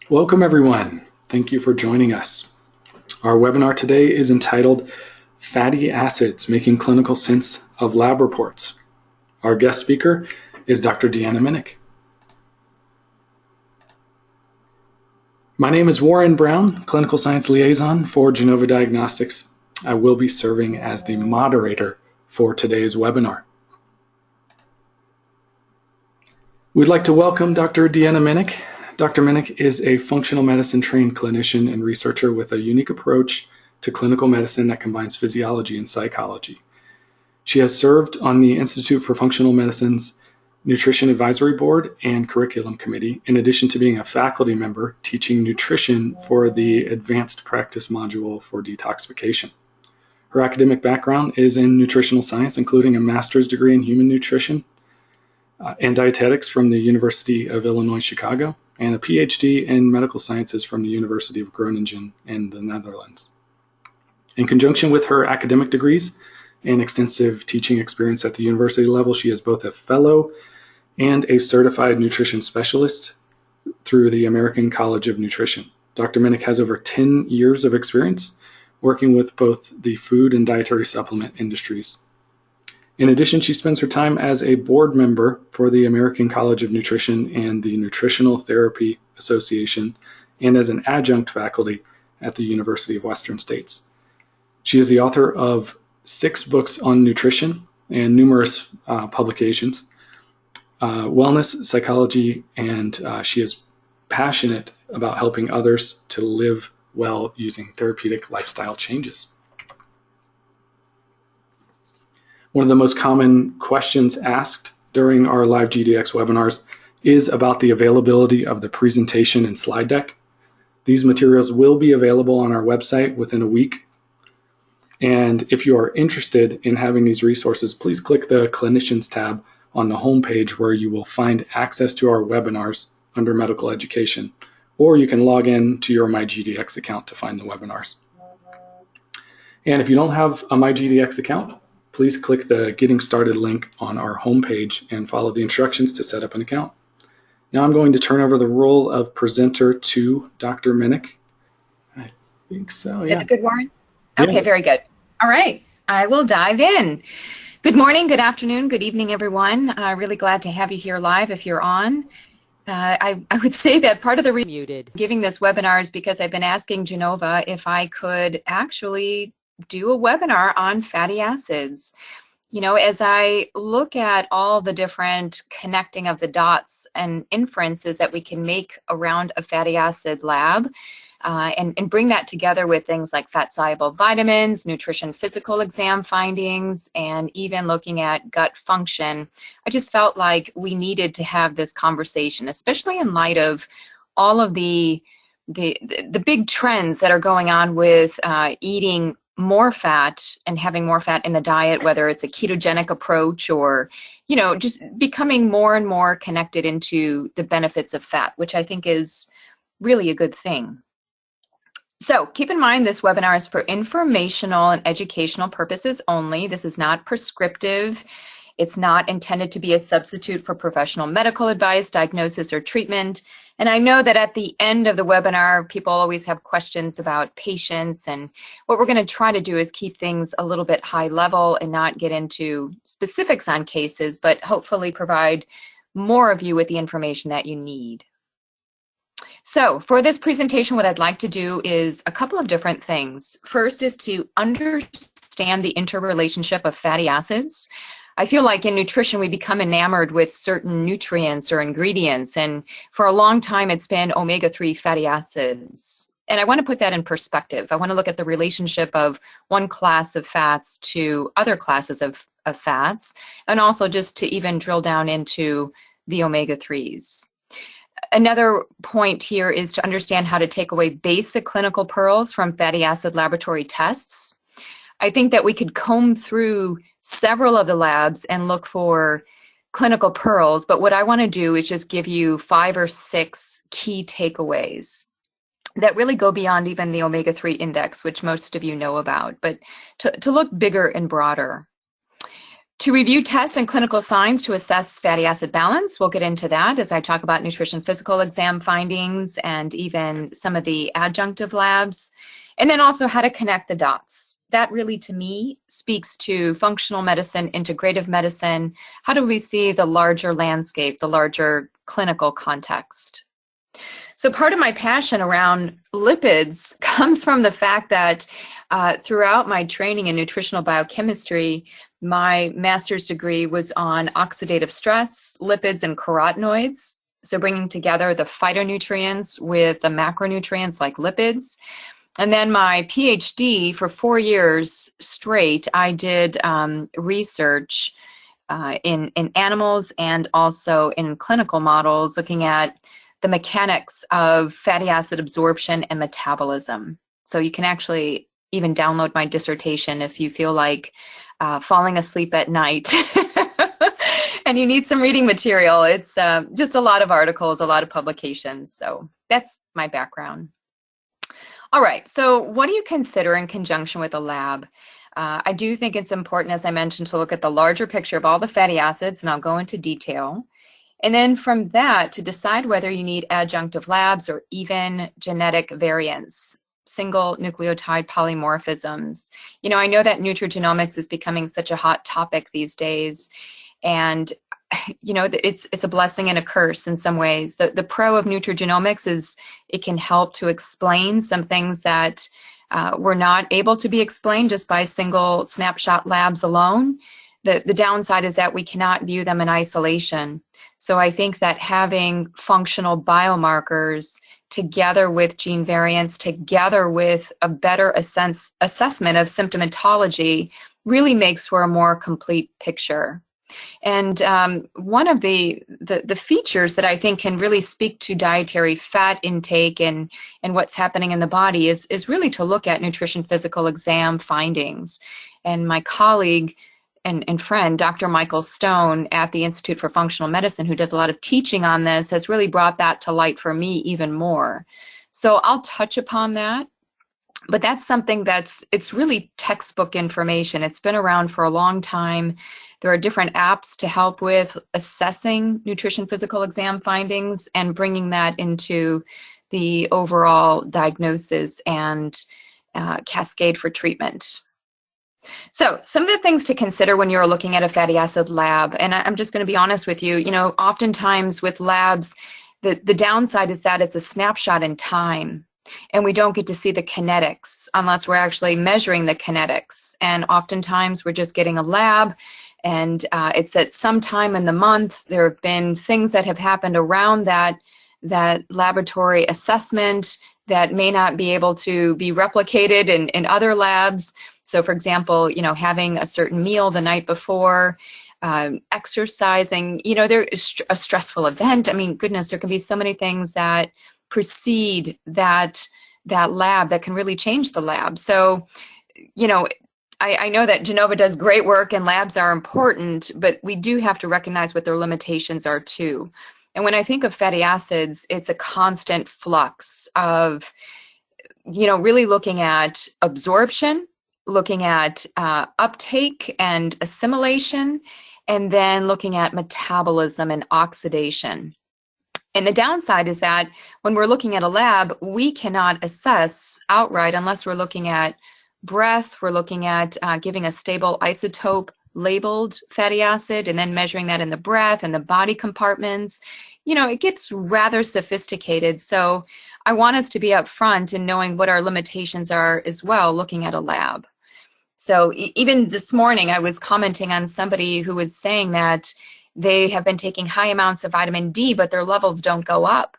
Welcome everyone. Thank you for joining us. Our webinar today is entitled Fatty Acids, Making Clinical Sense of Lab Reports. Our guest speaker is Dr. Deanna Minich. My name is Warren Brown, Clinical Science Liaison for Genova Diagnostics. I will be serving as the moderator for today's webinar. We'd like to welcome Dr. Deanna Minich. Dr. Minich is a functional medicine trained clinician and researcher with a unique approach to clinical medicine that combines physiology and psychology. She has served on the Institute for Functional Medicine's Nutrition Advisory Board and Curriculum Committee, in addition to being a faculty member teaching nutrition for the Advanced Practice module for detoxification. Her academic background is in nutritional science, including a master's degree in human nutrition and dietetics from the University of Illinois, Chicago, and a Ph.D. in medical sciences from the University of Groningen in the Netherlands. In conjunction with her academic degrees and extensive teaching experience at the university level, she is both a fellow and a certified nutrition specialist through the American College of Nutrition. Dr. Minich has over 10 years of experience working with both the food and dietary supplement industries. In addition, she spends her time as a board member for the American College of Nutrition and the Nutritional Therapy Association, and as an adjunct faculty at the University of Western States. She is the author of 6 books on nutrition and numerous publications, wellness, psychology, and she is passionate about helping others to live well using therapeutic lifestyle changes. One of the most common questions asked during our live GDX webinars is about the availability of the presentation and slide deck. These materials will be available on our website within a week. And if you are interested in having these resources, please click the Clinicians tab on the homepage where you will find access to our webinars under Medical Education, or you can log in to your MyGDX account to find the webinars. And if you don't have a MyGDX account, please click the Getting Started link on our homepage and follow the instructions to set up an account. Now I'm going to turn over the role of presenter to Dr. Minich. I think so, yeah. Is it good, Warren? Yeah. Okay, very good. All right, I will dive in. Good morning, good afternoon, good evening, everyone. Really glad to have you here live if you're on. I would say that part of the reason giving this webinar is because I've been asking Genova if I could actually do a webinar on fatty acids. You know, as I look at all the different connecting of the dots and inferences that we can make around a fatty acid lab, and bring that together with things like fat-soluble vitamins, nutrition physical exam findings, and even looking at gut function, I just felt like we needed to have this conversation, especially in light of all of the big trends that are going on with eating more fat and having more fat in the diet, whether it's a ketogenic approach or, you know, just becoming more and more connected into the benefits of fat, which I think is really a good thing. So keep in mind this webinar is for informational and educational purposes only. This is not prescriptive. It's not intended to be a substitute for professional medical advice, diagnosis, or treatment. And I know that at the end of the webinar, people always have questions about patients, and what we're going to try to do is keep things a little bit high level and not get into specifics on cases, but hopefully provide more of you with the information that you need. So for this presentation, what I'd like to do is a couple of different things. First is to understand the interrelationship of fatty acids. I feel like in nutrition, we become enamored with certain nutrients or ingredients, and for a long time, it's been omega-3 fatty acids. And I want to put that in perspective. I want to look at the relationship of one class of fats to other classes of fats, and also just to even drill down into the omega-3s. Another point here is to understand how to take away basic clinical pearls from fatty acid laboratory tests. I think that we could comb through several of the labs and look for clinical pearls, but what I want to do is just give you 5 or 6 key takeaways that really go beyond even the omega-3 index, which most of you know about, but to look bigger and broader. To review tests and clinical signs to assess fatty acid balance, we'll get into that as I talk about nutrition physical exam findings and even some of the adjunctive labs, and then also how to connect the dots. That really, to me, speaks to functional medicine, integrative medicine. How do we see the larger landscape, the larger clinical context? So part of my passion around lipids comes from the fact that throughout my training in nutritional biochemistry, my master's degree was on oxidative stress, lipids, and carotenoids. So bringing together the phytonutrients with the macronutrients like lipids. And then my Ph.D. for 4 years straight, I did research in animals and also in clinical models looking at the mechanics of fatty acid absorption and metabolism. So you can actually even download my dissertation if you feel like falling asleep at night and you need some reading material. It's just a lot of articles, a lot of publications. So that's my background. All right, so what do you consider in conjunction with a lab? I do think it's important, as I mentioned, to look at the larger picture of all the fatty acids, and I'll go into detail. And then from that, to decide whether you need adjunctive labs or even genetic variants, single nucleotide polymorphisms. You know, I know that nutrigenomics is becoming such a hot topic these days, and you know, it's a blessing and a curse in some ways. The pro of nutrigenomics is it can help to explain some things that were not able to be explained just by single snapshot labs alone. The downside is that we cannot view them in isolation. So I think that having functional biomarkers together with gene variants, together with a better assessment of symptomatology really makes for a more complete picture. And one of the features that I think can really speak to dietary fat intake and what's happening in the body is really to look at nutrition physical exam findings. And my colleague and friend, Dr. Michael Stone at the Institute for Functional Medicine, who does a lot of teaching on this, has really brought that to light for me even more. So I'll touch upon that. But that's something it's really textbook information. It's been around for a long time. There are different apps to help with assessing nutrition physical exam findings and bringing that into the overall diagnosis and cascade for treatment. So some of the things to consider when you're looking at a fatty acid lab, and I'm just going to be honest with you, you know, oftentimes with labs, the downside is that it's a snapshot in time. And we don't get to see the kinetics unless we're actually measuring the kinetics. And oftentimes we're just getting a lab and it's at some time in the month. There have been things that have happened around that laboratory assessment that may not be able to be replicated in other labs. So for example, you know, having a certain meal the night before, exercising, you know, there is a stressful event. I mean, goodness, there can be so many things that precede that lab that can really change the lab. So, you know, I know that Genova does great work and labs are important, but we do have to recognize what their limitations are too. And when I think of fatty acids, it's a constant flux of, you know, really looking at absorption, looking at uptake and assimilation, and then looking at metabolism and oxidation. And the downside is that when we're looking at a lab, we cannot assess outright unless we're looking at breath, we're looking at giving a stable isotope labeled fatty acid and then measuring that in the breath and the body compartments. You know, it gets rather sophisticated. So I want us to be upfront in knowing what our limitations are as well, looking at a lab. So even this morning, I was commenting on somebody who was saying that they have been taking high amounts of vitamin D, but their levels don't go up.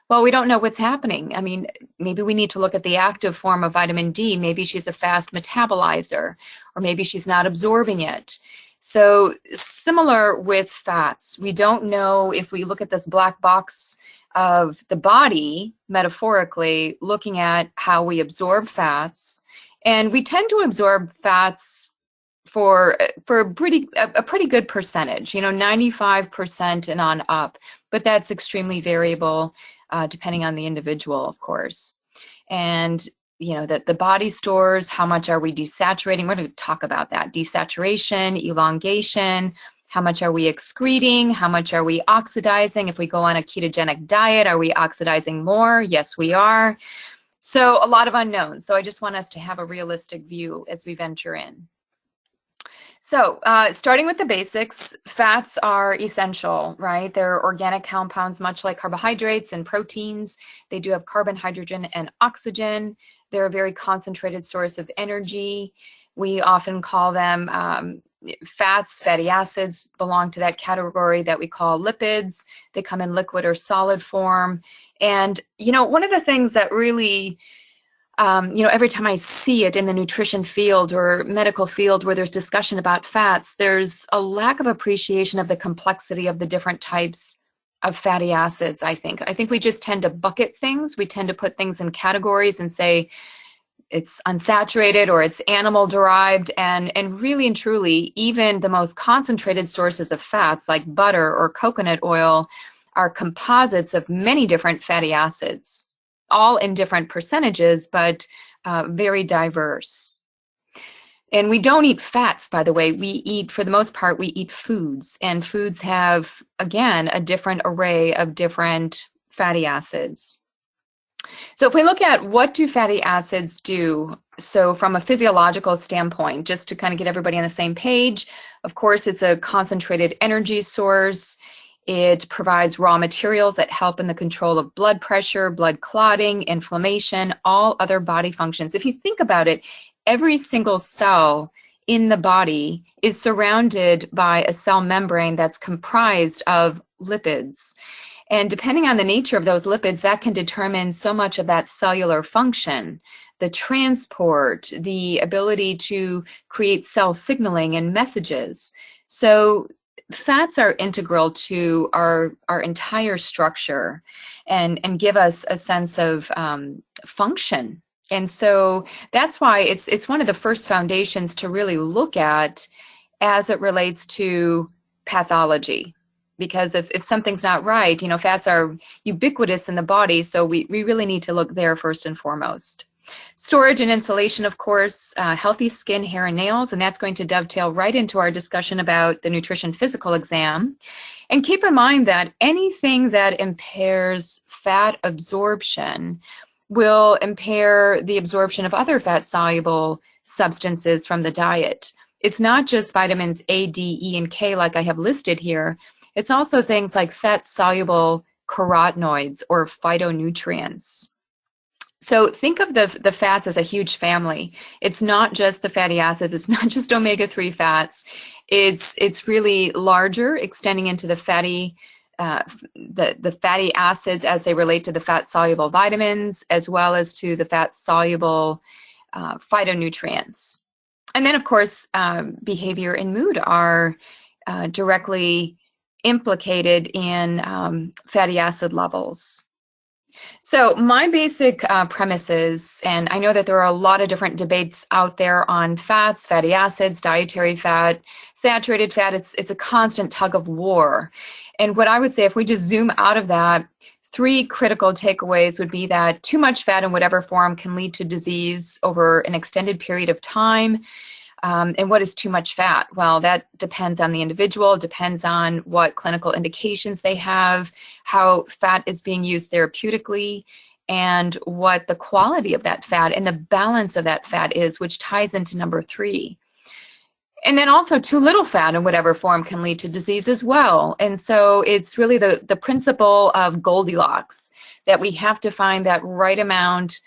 Well, we don't know what's happening. I mean, maybe we need to look at the active form of vitamin D. Maybe she's a fast metabolizer, or maybe she's not absorbing it. So similar with fats, we don't know if we look at this black box of the body, metaphorically, looking at how we absorb fats. And we tend to absorb fats for a pretty good percentage, you know, 95% and on up, but that's extremely variable depending on the individual, of course. And the body stores, how much are we desaturating? We're going to talk about that. Desaturation, elongation, how much are we excreting? How much are we oxidizing? If we go on a ketogenic diet, are we oxidizing more? Yes, we are. So a lot of unknowns. So I just want us to have a realistic view as we venture in. So starting with the basics, fats are essential, right? They're organic compounds, much like carbohydrates and proteins. They do have carbon, hydrogen, and oxygen. They're a very concentrated source of energy. We often call them fats. Fatty acids belong to that category that we call lipids. They come in liquid or solid form. And, one of the things that really every time I see it in the nutrition field or medical field where there's discussion about fats, there's a lack of appreciation of the complexity of the different types of fatty acids, I think. I think we just tend to bucket things. We tend to put things in categories and say it's unsaturated or it's animal derived. And really and truly, even the most concentrated sources of fats like butter or coconut oil are composites of many different fatty acids, all in different percentages, but very diverse. And we don't eat fats, by the way. We eat, for the most part, we eat foods. And foods have, again, a different array of different fatty acids. So if we look at what do fatty acids do, so from a physiological standpoint, just to kind of get everybody on the same page, of course, it's a concentrated energy source. It provides raw materials that help in the control of blood pressure, blood clotting, inflammation, all other body functions. If you think about it, every single cell in the body is surrounded by a cell membrane that's comprised of lipids. And depending on the nature of those lipids, that can determine so much of that cellular function, the transport, the ability to create cell signaling and messages. So fats are integral to our entire structure and give us a sense of function. And so that's why it's one of the first foundations to really look at as it relates to pathology. Because if something's not right, fats are ubiquitous in the body, so we really need to look there first and foremost. Storage and insulation, of course, healthy skin, hair, and nails, and that's going to dovetail right into our discussion about the nutrition physical exam. And keep in mind that anything that impairs fat absorption will impair the absorption of other fat-soluble substances from the diet. It's not just vitamins A, D, E, and K like I have listed here. It's also things like fat-soluble carotenoids or phytonutrients. So think of the fats as a huge family. It's not just the fatty acids. It's not just omega-3 fats. It's really larger, extending into the fatty acids as they relate to the fat-soluble vitamins, as well as to the fat-soluble phytonutrients. And then, of course, behavior and mood are directly implicated in fatty acid levels. So my basic premises, and I know that there are a lot of different debates out there on fats, fatty acids, dietary fat, saturated fat. It's a constant tug of war. And what I would say, if we just zoom out of that, 3 critical takeaways would be that too much fat in whatever form can lead to disease over an extended period of time. And what is too much fat? Well, that depends on the individual, depends on what clinical indications they have, how fat is being used therapeutically, and what the quality of that fat and the balance of that fat is, which ties into number 3. And then also too little fat in whatever form can lead to disease as well. And so it's really the principle of Goldilocks, that we have to find that right amount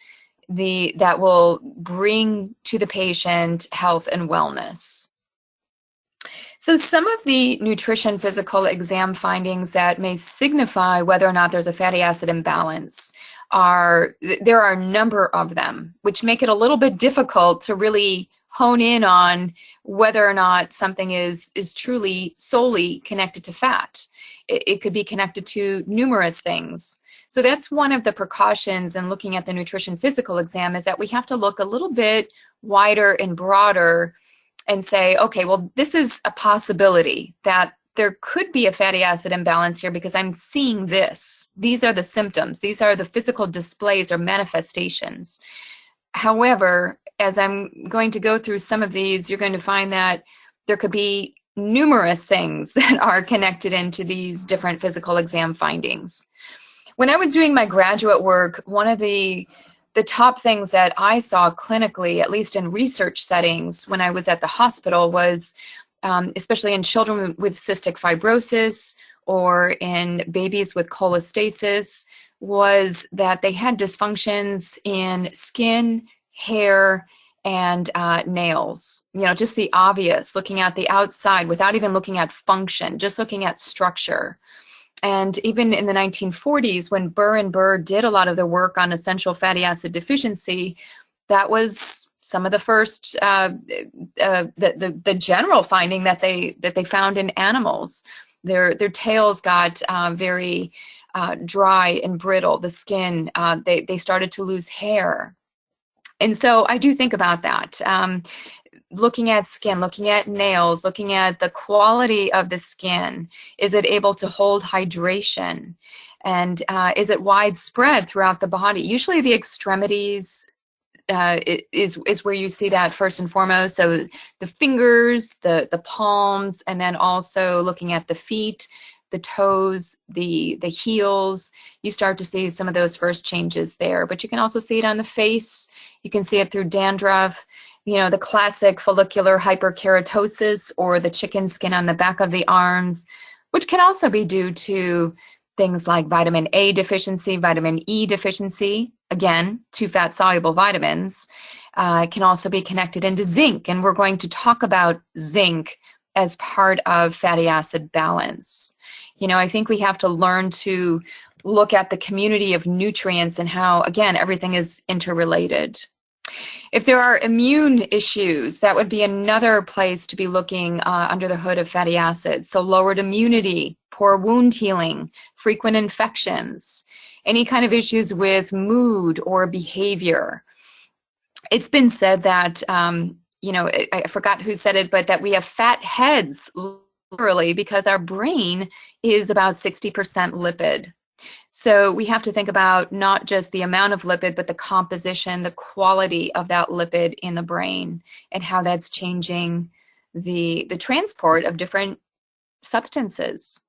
that will bring to the patient health and wellness. So some of the nutrition physical exam findings that may signify whether or not there's a fatty acid imbalance there are a number of them, which make it a little bit difficult to really hone in on whether or not something is truly solely connected to fat. It could be connected to numerous things. So that's one of the precautions in looking at the nutrition physical exam, is that we have to look a little bit wider and broader and say, okay, well, this is a possibility that there could be a fatty acid imbalance here because I'm seeing this. These are the symptoms. These are the physical displays or manifestations. However, as I'm going to go through some of these, you're going to find that there could be numerous things that are connected into these different physical exam findings. When I was doing my graduate work, one of the top things that I saw clinically, at least in research settings when I was at the hospital, was especially in children with cystic fibrosis or in babies with cholestasis, was that they had dysfunctions in skin, hair, and nails. You know, just the obvious, looking at the outside without even looking at function, just looking at structure. And even in the 1940s, when Burr and Burr did a lot of the work on essential fatty acid deficiency, that was some of the first, the general finding that they found in animals. Their tails got very dry and brittle. The skin, they started to lose hair. And so I do think about that. Looking at skin, looking at nails, looking at the quality of the skin. Is it able to hold hydration? And is it widespread throughout the body? Usually the extremities is where you see that first and foremost. So the fingers, the palms, and then also looking at the feet, the toes, the heels, you start to see some of those first changes there. But you can also see it on the face. You can see it through dandruff. You know, the classic follicular hyperkeratosis or the chicken skin on the back of the arms, which can also be due to things like vitamin A deficiency, vitamin E deficiency, again, two fat-soluble vitamins. Can also be connected into zinc, and we're going to talk about zinc as part of fatty acid balance. You know, I think we have to learn to look at the community of nutrients and how, again, everything is interrelated. If there are immune issues, that would be another place to be looking under the hood of fatty acids. So lowered immunity, poor wound healing, frequent infections, any kind of issues with mood or behavior. It's been said that, you know, I forgot who said it, but that we have fat heads, literally, because our brain is about 60% lipid. So we have to think about not just the amount of lipid, but the composition, the quality of that lipid in the brain, and how that's changing the transport of different substances.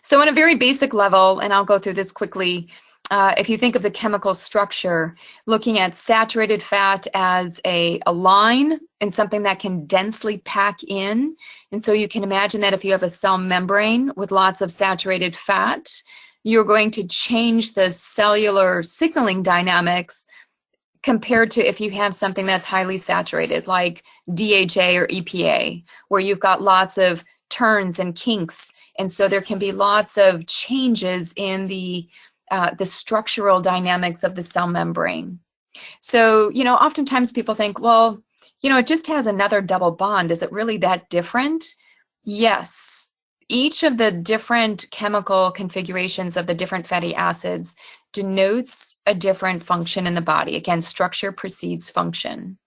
So on a very basic level, and I'll go through this quickly, if you think of the chemical structure, looking at saturated fat as a line and something that can densely pack in. And so you can imagine that if you have a cell membrane with lots of saturated fat, you're going to change the cellular signaling dynamics compared to if you have something that's highly saturated, like DHA or EPA, where you've got lots of turns and kinks. And so there can be lots of changes in the structural dynamics of the cell membrane. So, you know, oftentimes people think, well, you know, it just has another double bond. Is it really that different? Yes. Each of the different chemical configurations of the different fatty acids denotes a different function in the body. Again, structure precedes function.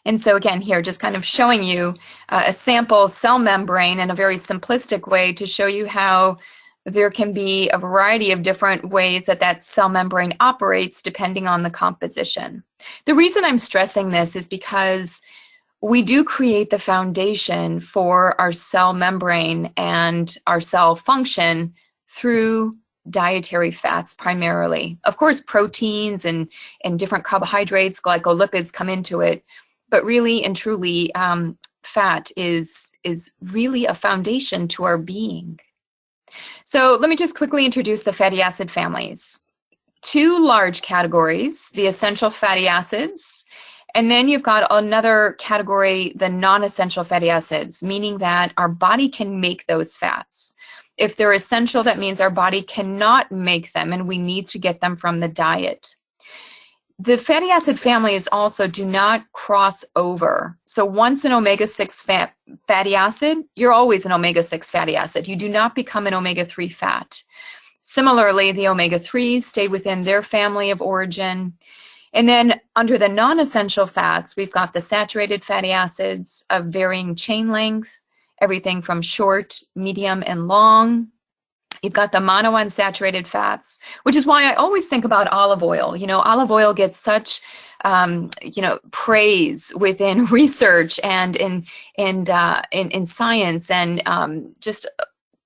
And so again, here, just kind of showing you a sample cell membrane in a very simplistic way to show you how there can be a variety of different ways that that cell membrane operates depending on the composition. The reason I'm stressing this is because we do create the foundation for our cell membrane and our cell function through dietary fats primarily. Of course, proteins and different carbohydrates, glycolipids come into it, but really and truly, fat is really a foundation to our being. So let me just quickly introduce the fatty acid families. Two large categories, the essential fatty acids, and then you've got another category, the non-essential fatty acids, meaning that our body can make those fats. If they're essential, that means our body cannot make them and we need to get them from the diet. The fatty acid families also do not cross over. So once an omega-6 fatty acid, you're always an omega-6 fatty acid. You do not become an omega-3 fat. Similarly, the omega-3s stay within their family of origin. And then under the non-essential fats, we've got the saturated fatty acids of varying chain length, everything from short, medium, and long. You've got the monounsaturated fats, which is why I always think about olive oil. You know, olive oil gets such, praise within research and in science, and just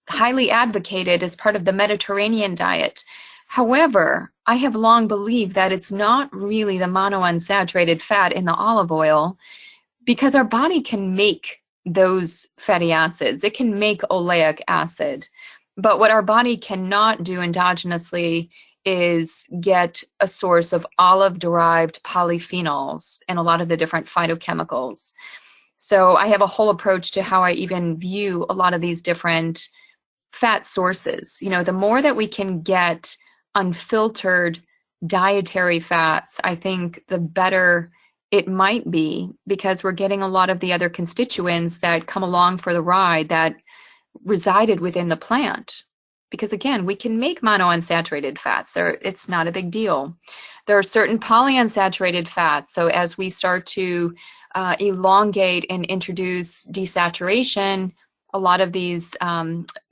highly advocated as part of the Mediterranean diet. However, I have long believed that it's not really the monounsaturated fat in the olive oil, because our body can make those fatty acids. It can make oleic acid. But what our body cannot do endogenously is get a source of olive-derived polyphenols and a lot of the different phytochemicals. So I have a whole approach to how I even view a lot of these different fat sources. You know, the more that we can get unfiltered dietary fats, I think the better it might be, because we're getting a lot of the other constituents that come along for the ride that resided within the plant. Because again, we can make monounsaturated fats. It's not a big deal. There are certain polyunsaturated fats. So as we start to elongate and introduce desaturation, a lot of these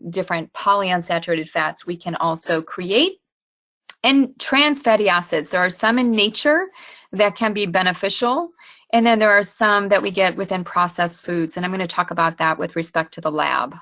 different polyunsaturated fats we can also create. And trans fatty acids, there are some in nature that can be beneficial, and then there are some that we get within processed foods, and I'm going to talk about that with respect to the lab.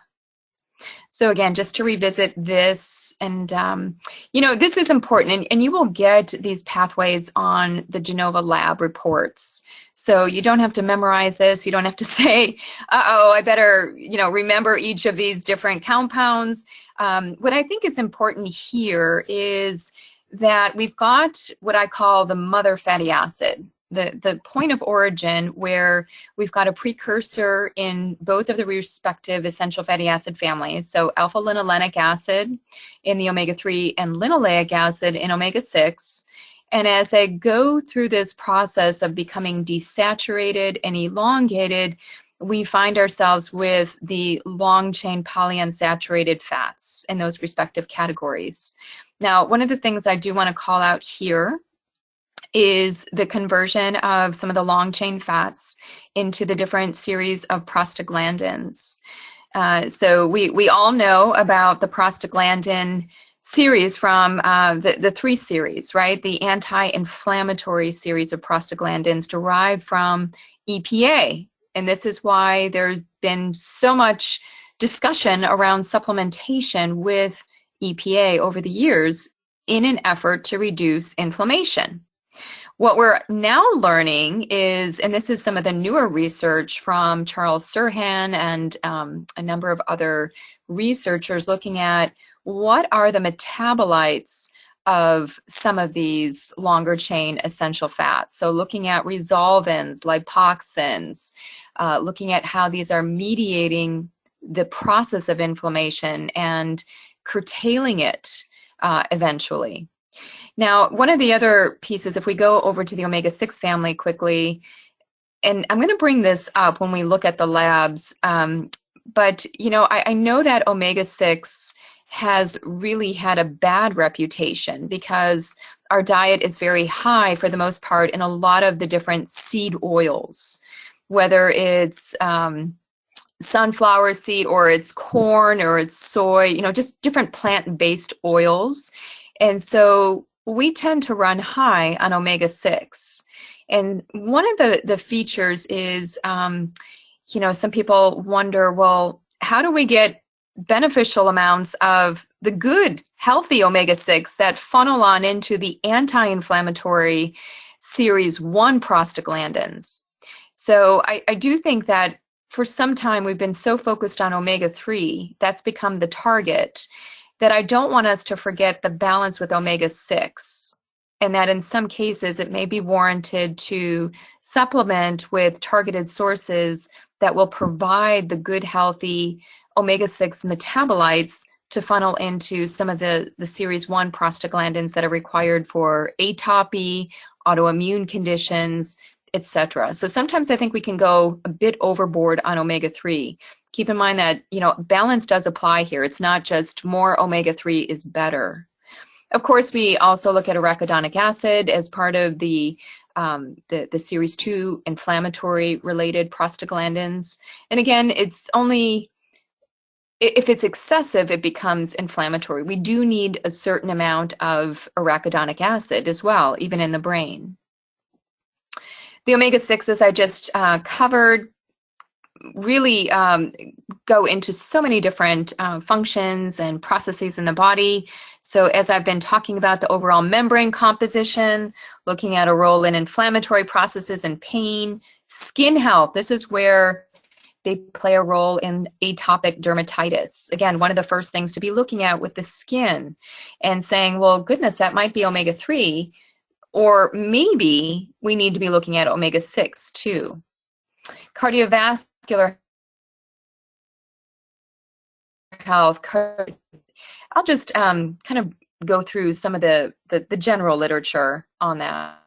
So again, just to revisit this, and this is important, and you will get these pathways on the Genova lab reports. So you don't have to memorize this. You don't have to say, uh-oh, I better, remember each of these different compounds. What I think is important here is that we've got what I call the mother fatty acid, the point of origin, where we've got a precursor in both of the respective essential fatty acid families. So alpha linolenic acid in the omega-3 and linoleic acid in omega-6. And as they go through this process of becoming desaturated and elongated, we find ourselves with the long-chain polyunsaturated fats in those respective categories. Now, one of the things I do want to call out here is the conversion of some of the long-chain fats into the different series of prostaglandins. So we all know about the prostaglandin series from the 3 series, right? The anti-inflammatory series of prostaglandins derived from EPA. And this is why there's been so much discussion around supplementation with EPA over the years in an effort to reduce inflammation. What we're now learning is, and this is some of the newer research from Charles Sirhan and a number of other researchers, looking at what are the metabolites of some of these longer chain essential fats. So looking at resolvins, lipoxins, looking at how these are mediating the process of inflammation and curtailing it eventually. Now, one of the other pieces, if we go over to the omega-6 family quickly, and I'm going to bring this up when we look at the labs, but I know that omega-6 has really had a bad reputation because our diet is very high for the most part in a lot of the different seed oils, whether it's sunflower seed or it's corn or it's soy, just different plant-based oils. And so we tend to run high on omega-6. And one of the features is, some people wonder, well, how do we get beneficial amounts of the good, healthy omega-6 that funnel on into the anti-inflammatory series 1 prostaglandins? So I do think that for some time we've been so focused on omega-3, that's become the target, that I don't want us to forget the balance with omega-6, and that in some cases it may be warranted to supplement with targeted sources that will provide the good, healthy omega-6 metabolites to funnel into some of the series 1 prostaglandins that are required for atopy, autoimmune conditions, etc. So sometimes I think we can go a bit overboard on omega-3. Keep in mind that, balance does apply here. It's not just more omega-3 is better. Of course, we also look at arachidonic acid as part of the series 2 inflammatory related prostaglandins. And again, it's only if it's excessive, it becomes inflammatory. We do need a certain amount of arachidonic acid as well, even in the brain. The omega-6s I just covered really go into so many different functions and processes in the body. So as I've been talking about the overall membrane composition, looking at a role in inflammatory processes and pain, skin health, this is where they play a role in atopic dermatitis. Again, one of the first things to be looking at with the skin and saying, well, goodness, that might be omega-3, or maybe we need to be looking at omega-6 too. Cardiovascular health, I'll just kind of go through some of the general literature on that.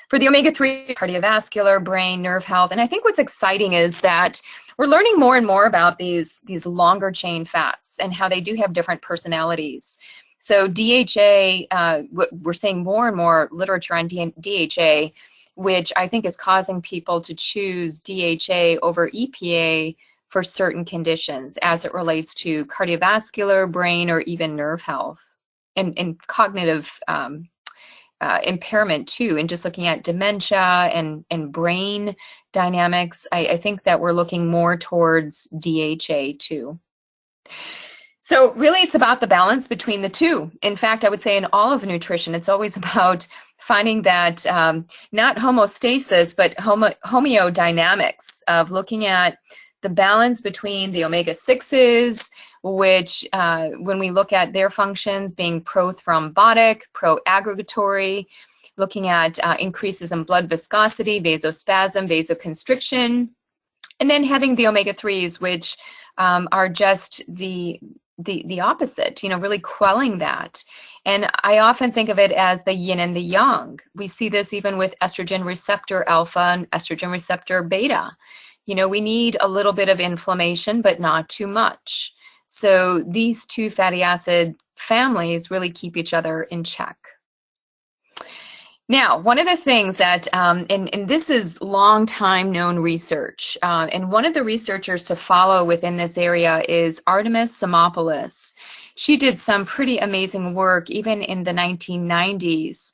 For the omega-3, cardiovascular, brain, nerve health, and I think what's exciting is that we're learning more and more about these longer chain fats and how they do have different personalities. So DHA, we're seeing more and more literature on DHA, which I think is causing people to choose DHA over EPA for certain conditions as it relates to cardiovascular, brain, or even nerve health and cognitive impairment too. And just looking at dementia and brain dynamics, I think that we're looking more towards DHA too. So really it's about the balance between the two. In fact, I would say in all of nutrition, it's always about finding that not homeostasis, but homeodynamics of looking at the balance between the omega-6s, which when we look at their functions being pro-thrombotic, pro-aggregatory, looking at increases in blood viscosity, vasospasm, vasoconstriction, and then having the omega-3s, which are just the opposite, really quelling that. And I often think of it as the yin and the yang. We see this even with estrogen receptor alpha and estrogen receptor beta. We need a little bit of inflammation, but not too much. So these two fatty acid families really keep each other in check. Now, one of the things that, and this is long time known research, and one of the researchers to follow within this area is Artemis Simopoulos. She did some pretty amazing work even in the 1990s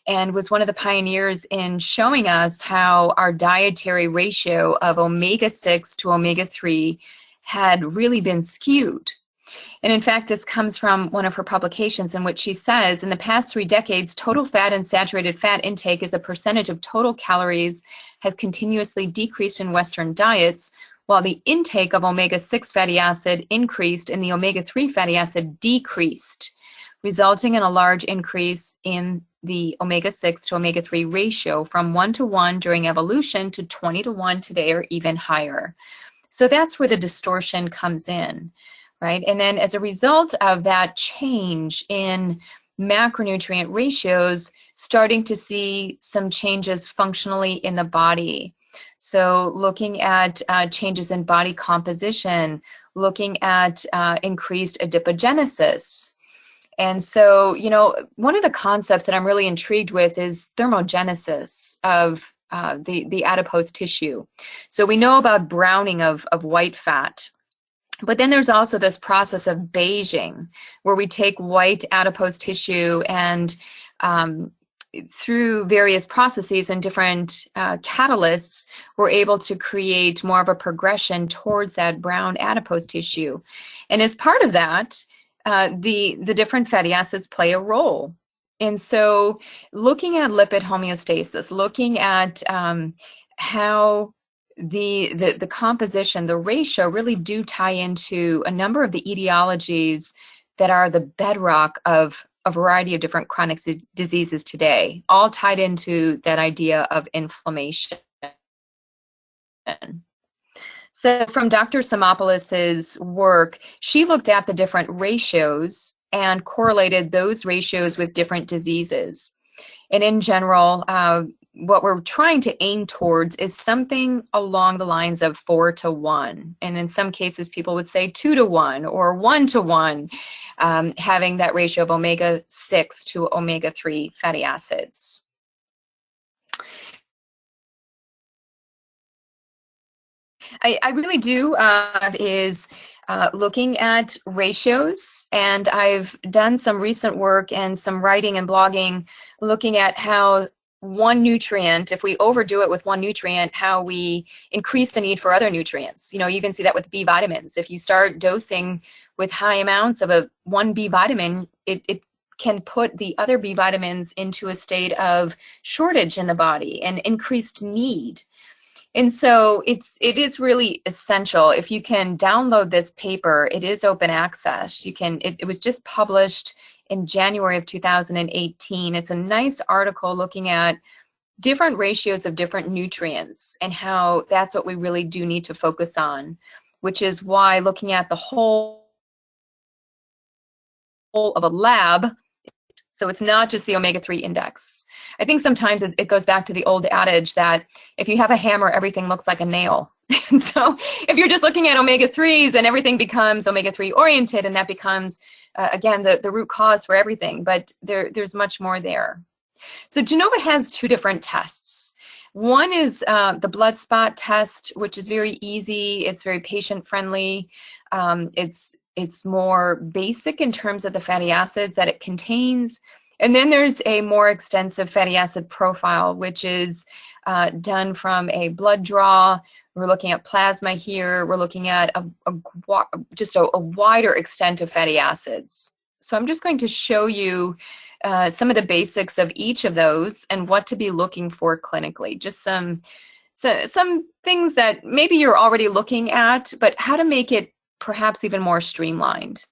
and was one of the pioneers in showing us how our dietary ratio of omega-6 to omega-3 had really been skewed. And in fact, this comes from one of her publications in which she says, in the past 3 decades, total fat and saturated fat intake as a percentage of total calories has continuously decreased in Western diets, while the intake of omega-6 fatty acid increased and the omega-3 fatty acid decreased, resulting in a large increase in the omega-6 to omega-3 ratio from 1:1 during evolution to 20:1 today or even higher. So that's where the distortion comes in. Right? And then as a result of that change in macronutrient ratios, starting to see some changes functionally in the body. So looking at changes in body composition, looking at increased adipogenesis. And so, one of the concepts that I'm really intrigued with is thermogenesis of the adipose tissue. So we know about browning of white fat. But then there's also this process of beiging, where we take white adipose tissue and through various processes and different catalysts, we're able to create more of a progression towards that brown adipose tissue. And as part of that, the different fatty acids play a role. And so looking at lipid homeostasis, looking at how the composition, the ratio really do tie into a number of the etiologies that are the bedrock of a variety of different chronic diseases today, all tied into that idea of inflammation. So from Dr. Simopoulos' work, she looked at the different ratios and correlated those ratios with different diseases. And in general, what we're trying to aim towards is something along the lines of 4:1. And in some cases, people would say 2:1 or 1:1, having that ratio of omega-6 to omega-3 fatty acids. I really do is looking at ratios, and I've done some recent work and some writing and blogging looking at how one nutrient, if we overdo it with one nutrient, how we increase the need for other nutrients. You know, you can see that with B vitamins. If you start dosing with high amounts of one B vitamin, it can put the other B vitamins into a state of shortage in the body and increased need. And so it is really essential. If you can download this paper, it is open access. You can, it was just published in January of 2018. It's a nice article looking at different ratios of different nutrients and how that's what we really do need to focus on, which is why looking at the whole of a lab, so it's not just the omega-3 index. I think sometimes it goes back to the old adage that if you have a hammer, everything looks like a nail. And so if you're just looking at omega-3s, then everything becomes omega-3 oriented, and that becomes, again, the root cause for everything. But there's much more there. So Genova has two different tests. One is the blood spot test, which is very easy. It's very patient-friendly. It's more basic in terms of the fatty acids that it contains. And then there's a more extensive fatty acid profile, which is done from a blood draw. We're looking at plasma here. We're looking at just a wider extent of fatty acids. So I'm just going to show you some of the basics of each of those and what to be looking for clinically. Just some things that maybe you're already looking at, but how to make it perhaps even more streamlined.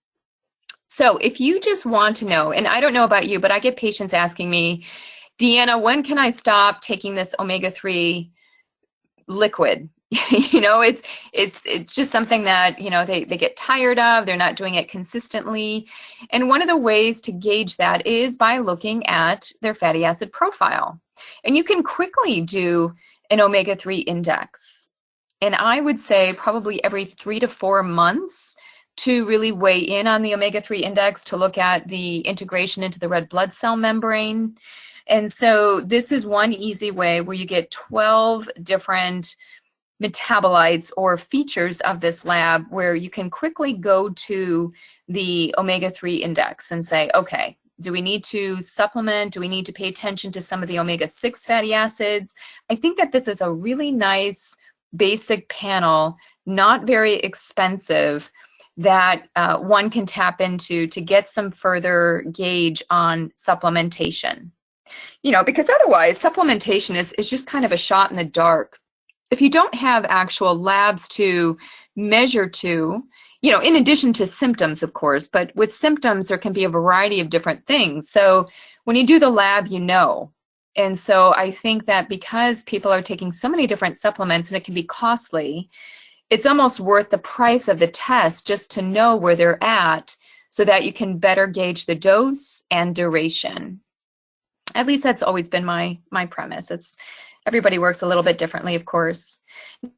So if you just want to know, and I don't know about you, but I get patients asking me, Deanna, when can I stop taking this omega-3 liquid? You know, it's just something that, you know, they get tired of. They're not doing it consistently. And one of the ways to gauge that is by looking at their fatty acid profile. And you can quickly do an omega-3 index. And I would say probably every 3 to 4 months to really weigh in on the omega-3 index to look at the integration into the red blood cell membrane. And so this is one easy way where you get 12 different metabolites or features of this lab where you can quickly go to the omega-3 index and say, okay, do we need to supplement? Do we need to pay attention to some of the omega-6 fatty acids? I think that this is a really nice basic panel, not very expensive, that one can tap into to get some further gauge on supplementation. You know, because otherwise supplementation is just kind of a shot in the dark. If you don't have actual labs to measure to, you know, in addition to symptoms, of course, but with symptoms, there can be a variety of different things. So when you do the lab, you know. And so I think that because people are taking so many different supplements and it can be costly, it's almost worth the price of the test just to know where they're at so that you can better gauge the dose and duration. At least that's always been my premise. Everybody works a little bit differently, of course.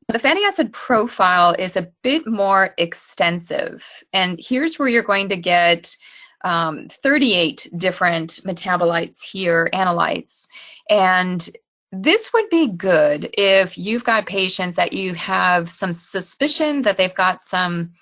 The fatty acid profile is a bit more extensive. And here's where you're going to get 38 different metabolites here, analytes. And this would be good if you've got patients that you have some suspicion that they've got some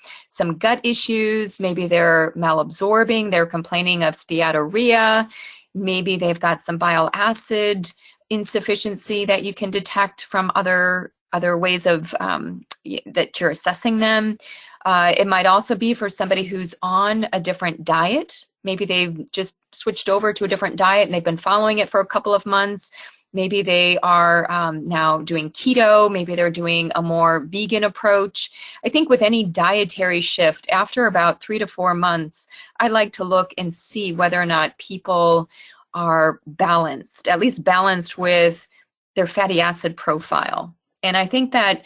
gut issues. Maybe they're malabsorbing, they're complaining of steatorrhea. Maybe they've got some bile acid insufficiency that you can detect from other ways of that you're assessing them. It might also be for somebody who's on a different diet. Maybe they've just switched over to a different diet and they've been following it for a couple of months. Maybe they are now doing keto. Maybe they're doing a more vegan approach. I think with any dietary shift, after about 3 to 4 months, I like to look and see whether or not people are balanced, at least balanced with their fatty acid profile. And I think that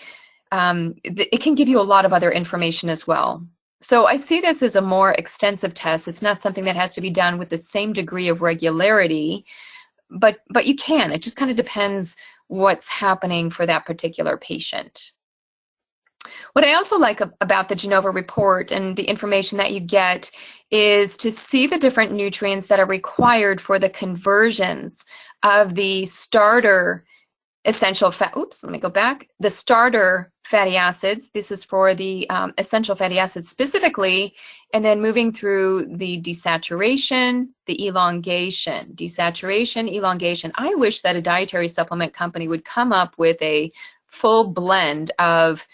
it can give you a lot of other information as well. So I see this as a more extensive test. It's not something that has to be done with the same degree of regularity, but you can. It just kind of depends what's happening for that particular patient. What I also like about the Genova report and the information that you get is to see the different nutrients that are required for the conversions of the starter essential fat, oops, let me go back. The starter fatty acids, this is for the essential fatty acids specifically, and then moving through the desaturation, the elongation, desaturation, elongation. I wish that a dietary supplement company would come up with a full blend of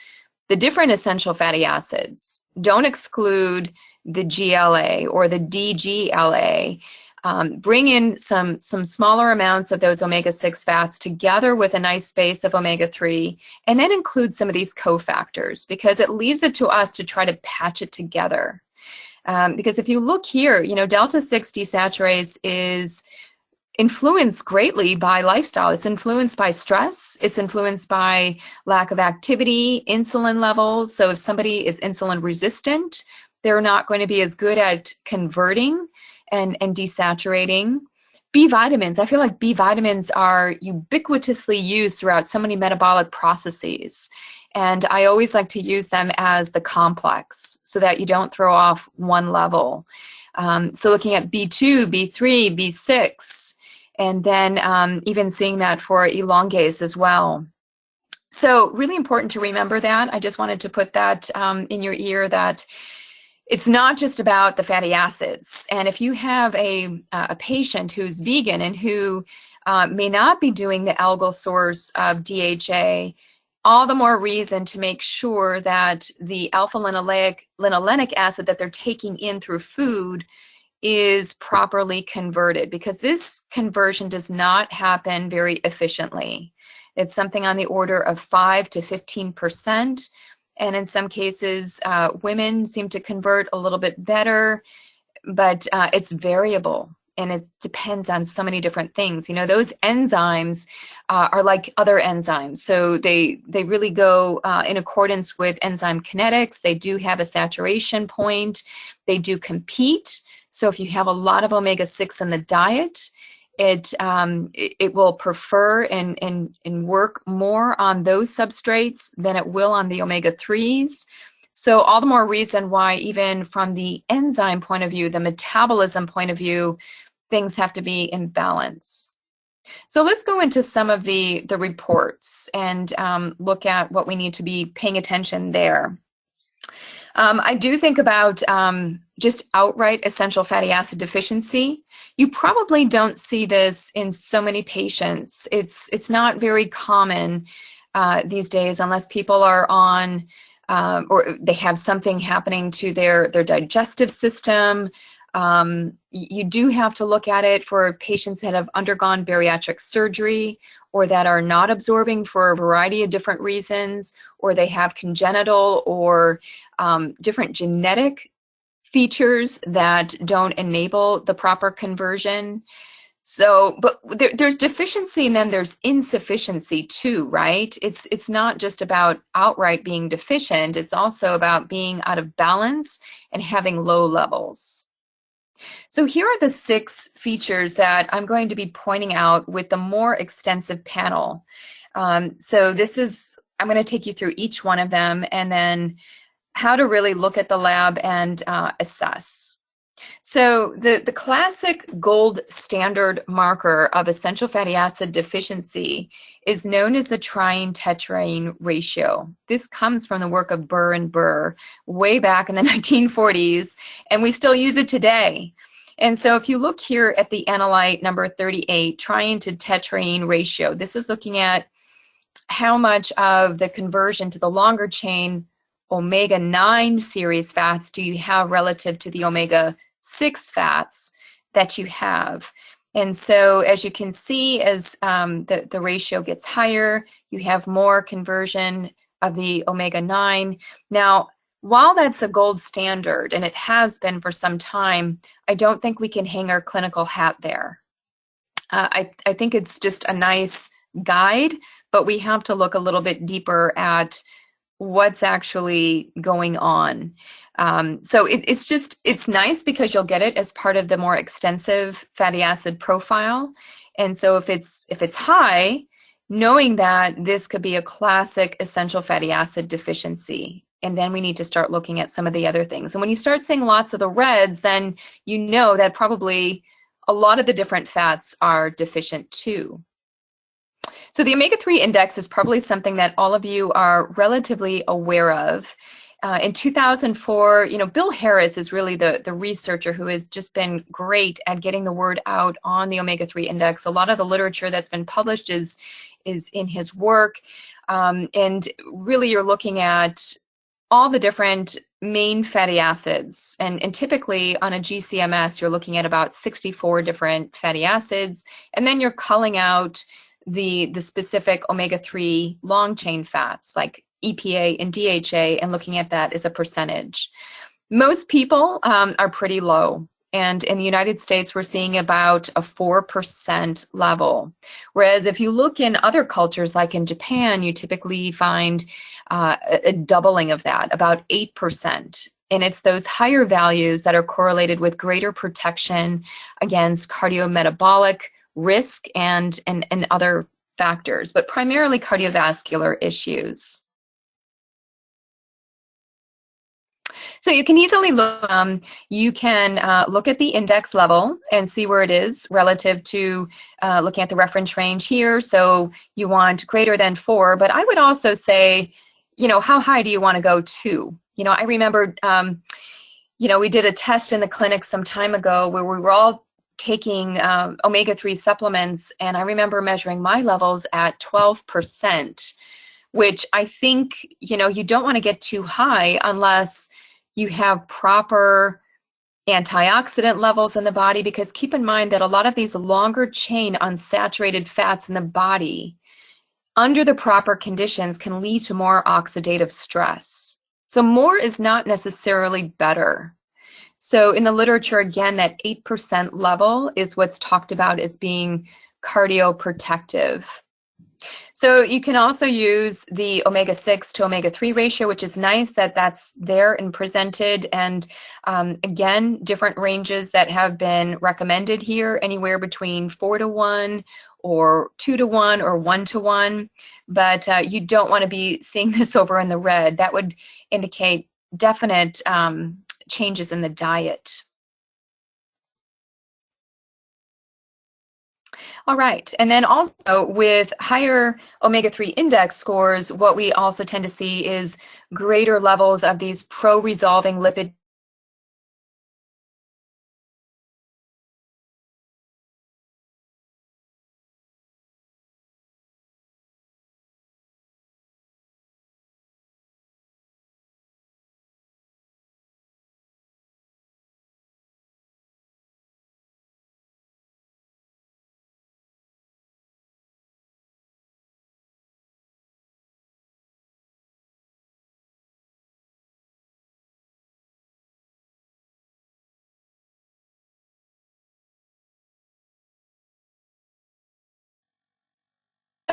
the different essential fatty acids. Don't exclude the GLA or the DGLA. Bring in some smaller amounts of those omega-6 fats together with a nice base of omega-3, and then include some of these cofactors, because it leaves it to us to try to patch it together. Because if you look here, you know, delta-6 desaturase is influenced greatly by lifestyle. It's influenced by stress. It's influenced by lack of activity, insulin levels. So if somebody is insulin resistant, they're not going to be as good at converting and desaturating. B vitamins, I feel like B vitamins are ubiquitously used throughout so many metabolic processes. And I always like to use them as the complex so that you don't throw off one level. So looking at B2, B3, B6, and then even seeing that for elongase as well. So really important to remember that. I just wanted to put that in your ear, that it's not just about the fatty acids. And if you have a patient who's vegan and who may not be doing the algal source of DHA, all the more reason to make sure that the alpha-linolenic acid that they're taking in through food is properly converted, because this conversion does not happen very efficiently. It's something on the order of 5 to 15%. And in some cases, women seem to convert a little bit better, but it's variable. And it depends on so many different things. You know, those enzymes are like other enzymes. So they really go in accordance with enzyme kinetics. They do have a saturation point. They do compete. So if you have a lot of omega-6 in the diet, it will prefer and work more on those substrates than it will on the omega-3s. So all the more reason why, even from the enzyme point of view, the metabolism point of view, things have to be in balance. So let's go into some of the reports and look at what we need to be paying attention there. I do think about just outright essential fatty acid deficiency. You probably don't see this in so many patients. It's not very common these days, unless people are on or they have something happening to their digestive system. You do have to look at it for patients that have undergone bariatric surgery, or that are not absorbing for a variety of different reasons, or they have congenital or different genetic features that don't enable the proper conversion. So, but there's deficiency, and then there's insufficiency too, right? It's not just about outright being deficient. It's also about being out of balance and having low levels. So here are the 6 features that I'm going to be pointing out with the more extensive panel. So this is, I'm going to take you through each one of them, and then how to really look at the lab and assess. So the classic gold standard marker of essential fatty acid deficiency is known as the triene-tetraene ratio. This comes from the work of Burr and Burr way back in the 1940s, and we still use it today. And so if you look here at the analyte number 38, triene-to-tetraene ratio, this is looking at how much of the conversion to the longer chain omega-9 series fats do you have relative to the omega-6 fats that you have. And so as you can see, as the ratio gets higher, you have more conversion of the omega-9. Now, while that's a gold standard, and it has been for some time, I don't think we can hang our clinical hat there. I think it's just a nice guide, but we have to look a little bit deeper at what's actually going on. So it's nice because you'll get it as part of the more extensive fatty acid profile. And so if it's high, knowing that this could be a classic essential fatty acid deficiency, and then we need to start looking at some of the other things. And when you start seeing lots of the reds, then you know that probably a lot of the different fats are deficient too. So the omega-3 index is probably something that all of you are relatively aware of. In 2004, Bill Harris is really the researcher who has just been great at getting the word out on the omega-3 index. A lot of the literature that's been published is in his work. And really you're looking at all the different main fatty acids. And typically on a GCMS, you're looking at about 64 different fatty acids. And then you're culling out the specific omega-3 long chain fats like EPA and DHA and looking at that as a percentage. Most people are pretty low. And in the United States, we're seeing about a 4% level. Whereas if you look in other cultures, like in Japan, you typically find a doubling of that, about 8%. And it's those higher values that are correlated with greater protection against cardiometabolic risk and other factors, but primarily cardiovascular issues. So you can easily look, look at the index level and see where it is relative to looking at the reference range here. So you want greater than 4, but I would also say, how high do you want to go to? I remember, we did a test in the clinic some time ago where we were all taking omega-3 supplements, and I remember measuring my levels at 12%, which I think, you don't want to get too high unless you have proper antioxidant levels in the body, because keep in mind that a lot of these longer chain unsaturated fats in the body, under the proper conditions, can lead to more oxidative stress. So more is not necessarily better. So in the literature, again, that 8% level is what's talked about as being cardioprotective. So you can also use the omega-6 to omega-3 ratio, which is nice that that's there and presented. And again, different ranges that have been recommended here, anywhere between 4-to-1 or 2-to-1 or 1-to-1. But you don't want to be seeing this over in the red. That would indicate definite changes in the diet. All right, and then also with higher omega-3 index scores, what we also tend to see is greater levels of these pro-resolving lipid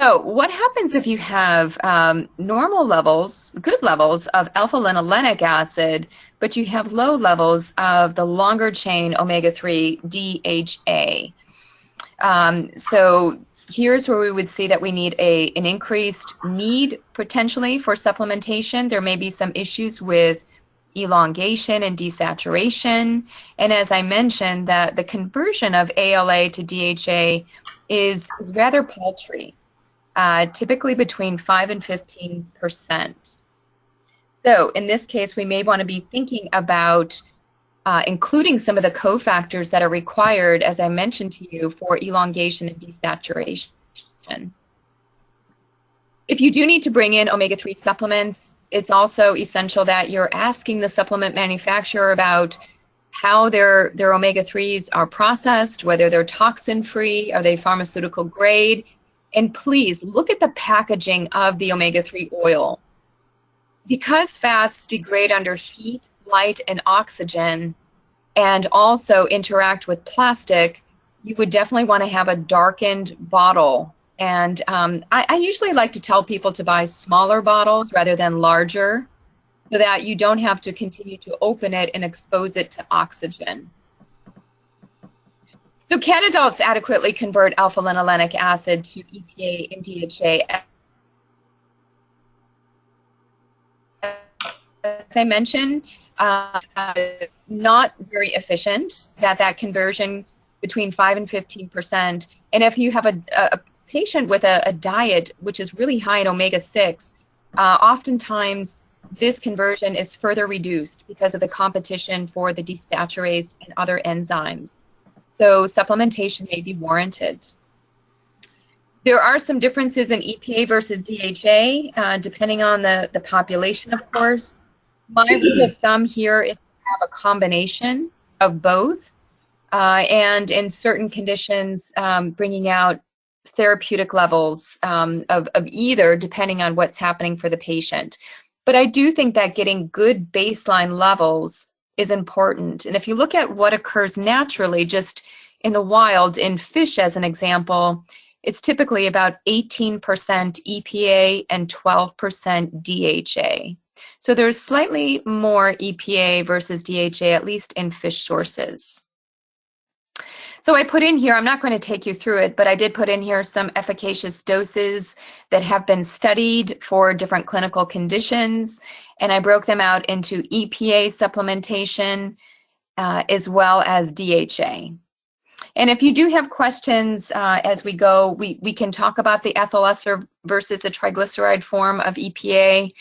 So what happens if you have normal levels, good levels of alpha-linolenic acid, but you have low levels of the longer chain omega-3 DHA? So here's where we would see that we need an increased need potentially for supplementation. There may be some issues with elongation and desaturation. And as I mentioned, that the conversion of ALA to DHA is rather paltry. Typically between 5 and 15%. So in this case, we may want to be thinking about including some of the cofactors that are required, as I mentioned to you, for elongation and desaturation. If you do need to bring in omega-3 supplements, it's also essential that you're asking the supplement manufacturer about how their omega-3s are processed, whether they're toxin-free, are they pharmaceutical grade. And please look at the packaging of the omega-3 oil. Because fats degrade under heat, light, and oxygen, and also interact with plastic, you would definitely want to have a darkened bottle. And I usually like to tell people to buy smaller bottles rather than larger, so that you don't have to continue to open it and expose it to oxygen. So can adults adequately convert alpha-linolenic acid to EPA and DHA? As I mentioned, not very efficient, that conversion between 5 and 15%. And if you have a patient with a diet which is really high in omega-6, oftentimes this conversion is further reduced because of the competition for the desaturase and other enzymes. So supplementation may be warranted. There are some differences in EPA versus DHA, depending on the population, of course. My rule of thumb here is to have a combination of both, and in certain conditions, bringing out therapeutic levels of either, depending on what's happening for the patient. But I do think that getting good baseline levels is important. And if you look at what occurs naturally, just in the wild, in fish as an example, it's typically about 18% EPA and 12% DHA. So there's slightly more EPA versus DHA, at least in fish sources. So I put in here, I'm not going to take you through it, but I did put in here some efficacious doses that have been studied for different clinical conditions, and I broke them out into EPA supplementation as well as DHA. And if you do have questions as we go, we can talk about the ethyl ester versus the triglyceride form of EPA.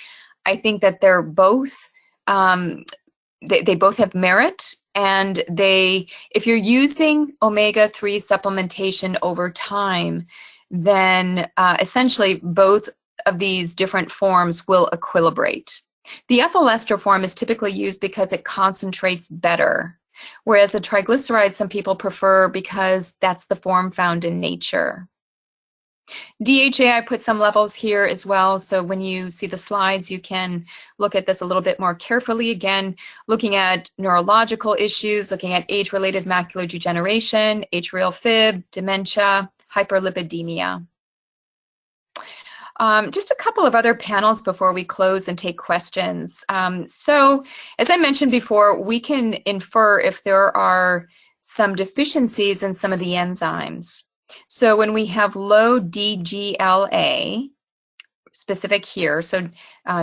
I think that they're both, they both have merit, and if you're using omega-3 supplementation over time, then essentially both of these different forms will equilibrate. The ethyl ester form is typically used because it concentrates better, whereas the triglycerides some people prefer because that's the form found in nature. DHA, I put some levels here as well, so when you see the slides, you can look at this a little bit more carefully. Again, looking at neurological issues, looking at age-related macular degeneration, atrial fib, dementia, hyperlipidemia. Just a couple of other panels before we close and take questions. So, as I mentioned before, we can infer if there are some deficiencies in some of the enzymes. So when we have low DGLA, specific here, so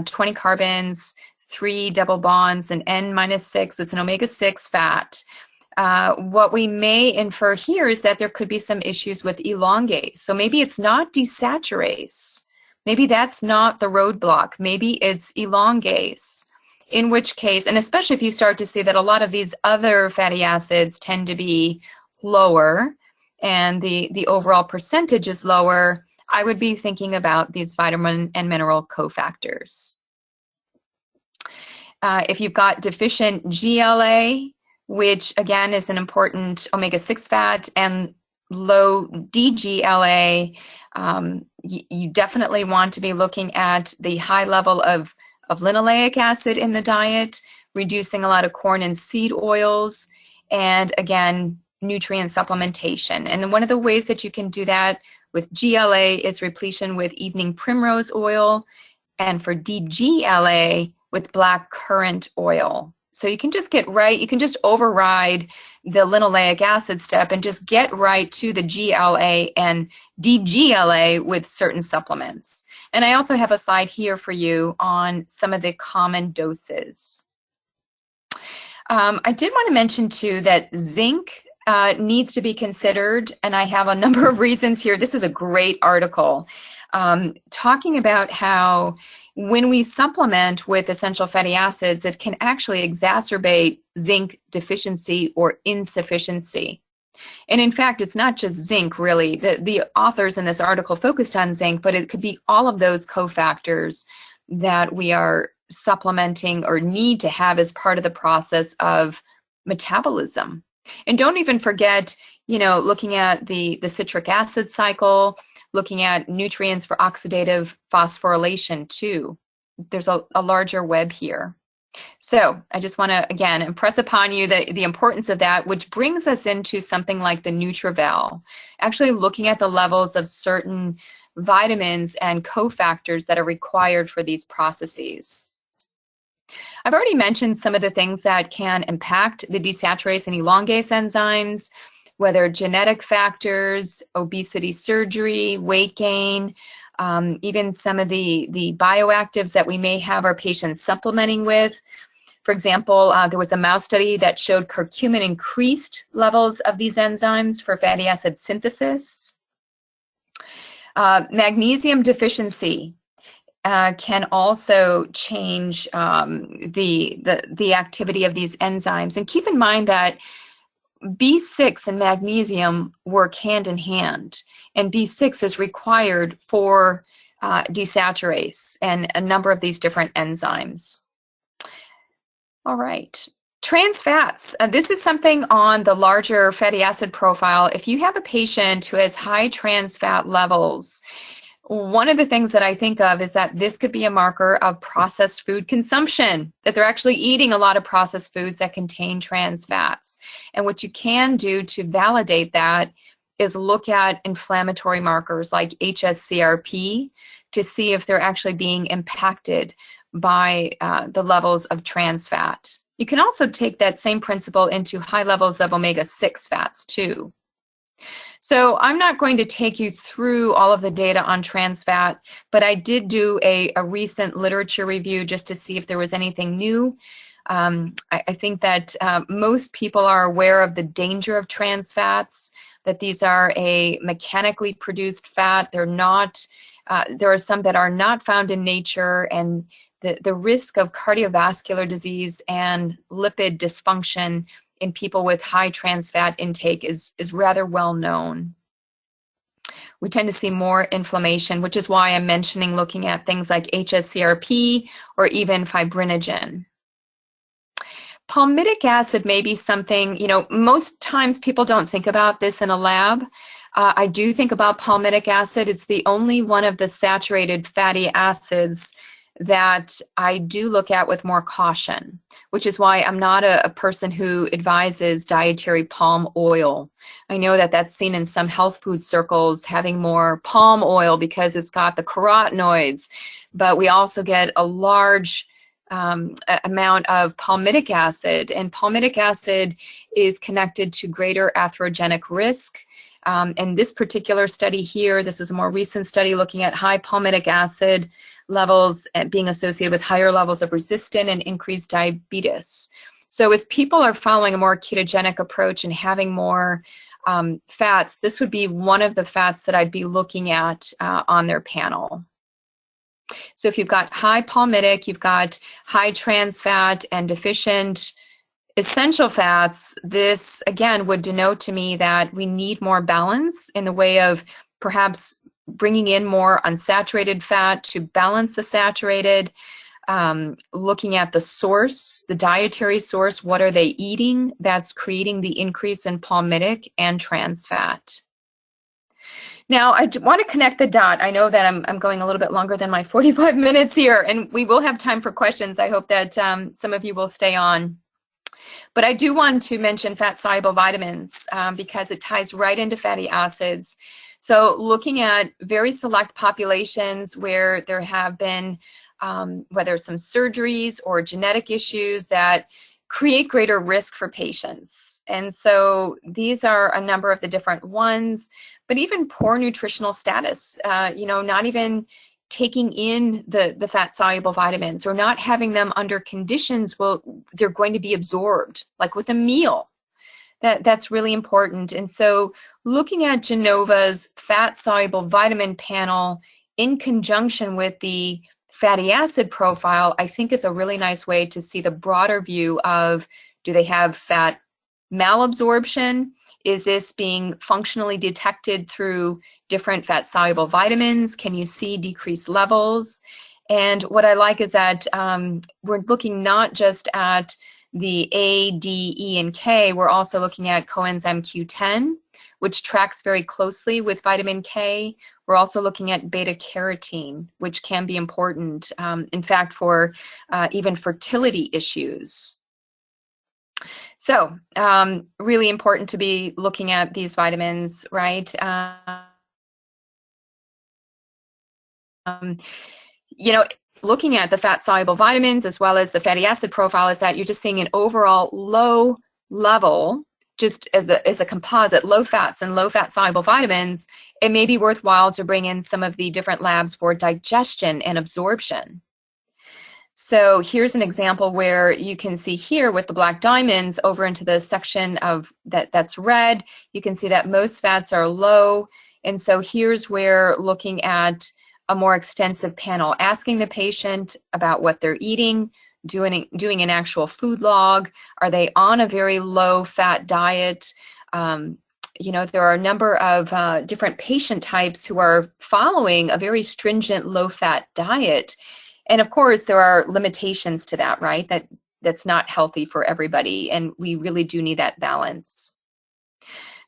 20 carbons, 3 double bonds, and N-6, it's an omega-6 fat. What we may infer here is that there could be some issues with elongase. So maybe it's not desaturase. Maybe that's not the roadblock. Maybe it's elongase, in which case, and especially if you start to see that a lot of these other fatty acids tend to be lower and the overall percentage is lower, I would be thinking about these vitamin and mineral cofactors. If you've got deficient GLA, which again is an important omega-6 fat, and low DGLA, you definitely want to be looking at the high level of linoleic acid in the diet, reducing a lot of corn and seed oils, and again, nutrient supplementation. And one of the ways that you can do that with GLA is repletion with evening primrose oil, and for DGLA with black currant oil. So you can just get right, you can just override the linoleic acid step and just get right to the GLA and DGLA with certain supplements. And I also have a slide here for you on some of the common doses. I did want to mention too that zinc needs to be considered, and I have a number of reasons here. This is a great article talking about how when we supplement with essential fatty acids, it can actually exacerbate zinc deficiency or insufficiency. And in fact, it's not just zinc, really. The authors in this article focused on zinc, but it could be all of those cofactors that we are supplementing or need to have as part of the process of metabolism. And don't even forget, you know, looking at the citric acid cycle, looking at nutrients for oxidative phosphorylation too. There's a larger web here. So I just want to, again, impress upon you the importance of that, which brings us into something like the NutrEval, actually looking at the levels of certain vitamins and cofactors that are required for these processes. I've already mentioned some of the things that can impact the desaturase and elongase enzymes, whether genetic factors, obesity surgery, weight gain, even some of the bioactives that we may have our patients supplementing with. For example, there was a mouse study that showed curcumin increased levels of these enzymes for fatty acid synthesis. Magnesium deficiency can also change the activity of these enzymes. And keep in mind that B6 and magnesium work hand in hand, and B6 is required for desaturase and a number of these different enzymes. All right. Trans fats. This is something on the larger fatty acid profile. If you have a patient who has high trans fat levels, one of the things that I think of is that this could be a marker of processed food consumption, that they're actually eating a lot of processed foods that contain trans fats. And what you can do to validate that is look at inflammatory markers like hsCRP to see if they're actually being impacted by the levels of trans fat. You can also take that same principle into high levels of omega-6 fats too. So I'm not going to take you through all of the data on trans fat, but I did do a recent literature review just to see if there was anything new. I think that most people are aware of the danger of trans fats, that these are a mechanically produced fat. They're not, there are some that are not found in nature, and the risk of cardiovascular disease and lipid dysfunction in people with high trans fat intake is rather well known. We tend to see more inflammation, which is why I'm mentioning looking at things like hsCRP or even fibrinogen. Palmitic acid may be something, you know, most times people don't think about this in a lab. I do think about palmitic acid. It's the only one of the saturated fatty acids that I do look at with more caution, which is why I'm not a person who advises dietary palm oil. I know that that's seen in some health food circles, having more palm oil because it's got the carotenoids, but we also get a large amount of palmitic acid, and palmitic acid is connected to greater atherogenic risk. And this particular study here, this is a more recent study looking at high palmitic acid levels being associated with higher levels of resistant and increased diabetes. So as people are following a more ketogenic approach and having more fats, this would be one of the fats that I'd be looking at on their panel. So if you've got high palmitic, you've got high trans fat and deficient essential fats, this again would denote to me that we need more balance in the way of perhaps bringing in more unsaturated fat to balance the saturated, looking at the source, the dietary source, what are they eating that's creating the increase in palmitic and trans fat. Now, I want to connect the dot. I know that I'm going a little bit longer than my 45 minutes here, and we will have time for questions. I hope that some of you will stay on. But I do want to mention fat-soluble vitamins because it ties right into fatty acids. So looking at very select populations where there have been, whether some surgeries or genetic issues that create greater risk for patients. And so these are a number of the different ones, but even poor nutritional status, you know, not even taking in the fat-soluble vitamins or not having them under conditions they're going to be absorbed, like with a meal. That's really important. And so looking at Genova's fat-soluble vitamin panel in conjunction with the fatty acid profile, I think is a really nice way to see the broader view of, do they have fat malabsorption? Is this being functionally detected through different fat-soluble vitamins? Can you see decreased levels? And what I like is that we're looking not just at the A, D, E, and K, we're also looking at coenzyme Q10, which tracks very closely with vitamin K. We're also looking at beta-carotene, which can be important, in fact, for even fertility issues. So really important to be looking at these vitamins, right? You know, looking at the fat-soluble vitamins as well as the fatty acid profile is that you're just seeing an overall low level, just as a composite, low fats and low fat-soluble vitamins. It may be worthwhile to bring in some of the different labs for digestion and absorption. So here's an example where you can see here with the black diamonds over into the section of that's red, you can see that most fats are low And so here's where looking at a more extensive panel, asking the patient about what they're eating, doing an actual food log. Are they on a very low fat diet? You know, there are a number of different patient types who are following a very stringent low fat diet. And of course, there are limitations to that, right? That's not healthy for everybody. And we really do need that balance.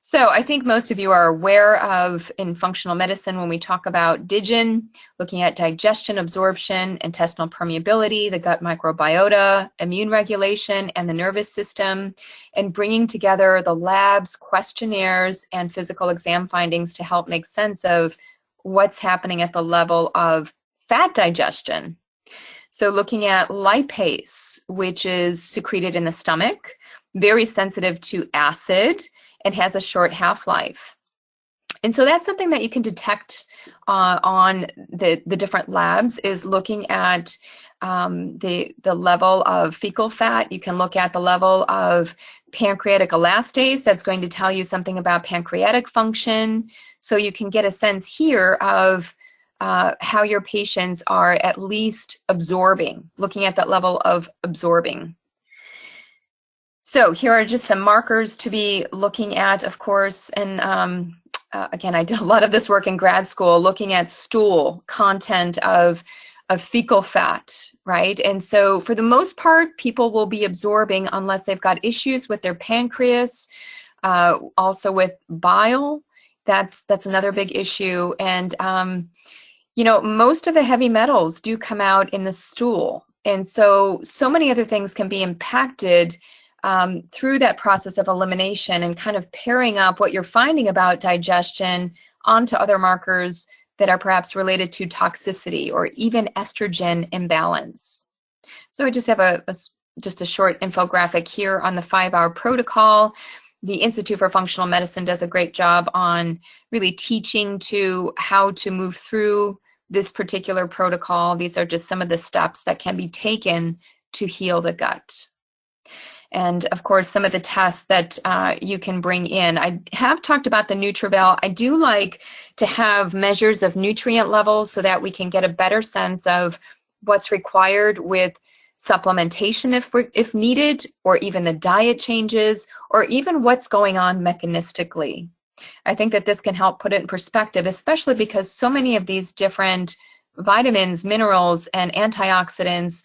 So I think most of you are aware of, in functional medicine, when we talk about DIGIN, looking at digestion, absorption, intestinal permeability, the gut microbiota, immune regulation, and the nervous system, and bringing together the labs, questionnaires, and physical exam findings to help make sense of what's happening at the level of fat digestion. So looking at lipase, which is secreted in the stomach, very sensitive to acid, and has a short half-life. And so that's something that you can detect on the different labs, is looking at the level of fecal fat. You can look at the level of pancreatic elastase. That's going to tell you something about pancreatic function. So you can get a sense here of how your patients are at least absorbing, looking at that level of absorbing. So here are just some markers to be looking at, of course, and again, I did a lot of this work in grad school, looking at stool content of fecal fat, right? And so for the most part, people will be absorbing unless they've got issues with their pancreas, also with bile. That's another big issue. And, you know, most of the heavy metals do come out in the stool. And so many other things can be impacted through that process of elimination, and kind of pairing up what you're finding about digestion onto other markers that are perhaps related to toxicity or even estrogen imbalance. So I just have just a short infographic here on the 5-hour protocol. The Institute for Functional Medicine does a great job on really teaching to how to move through this particular protocol. These are just some of the steps that can be taken to heal the gut. And of course, some of the tests that you can bring in. I have talked about the Nutribel. I do like to have measures of nutrient levels so that we can get a better sense of what's required with supplementation if needed, or even the diet changes, or even what's going on mechanistically. I think that this can help put it in perspective, especially because so many of these different vitamins, minerals, and antioxidants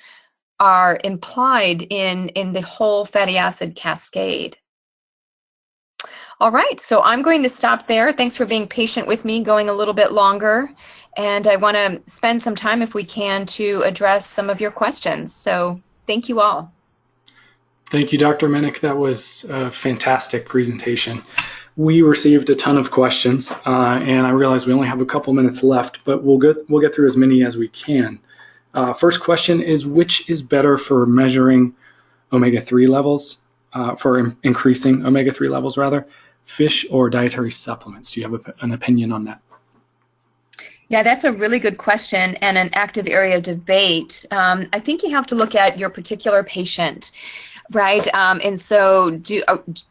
are implied in the whole fatty acid cascade. All right, so I'm going to stop there. Thanks for being patient with me, going a little bit longer. And I want to spend some time, if we can, to address some of your questions. So thank you all. Thank you, Dr. Minich. That was a fantastic presentation. We received a ton of questions, and I realize we only have a couple minutes left, but we'll get through as many as we can. First question is, which is better for measuring omega-3 levels, for increasing omega-3 levels rather, fish or dietary supplements? Do you have an opinion on that? Yeah, that's a really good question and an active area of debate. I think you have to look at your particular patient, right? And so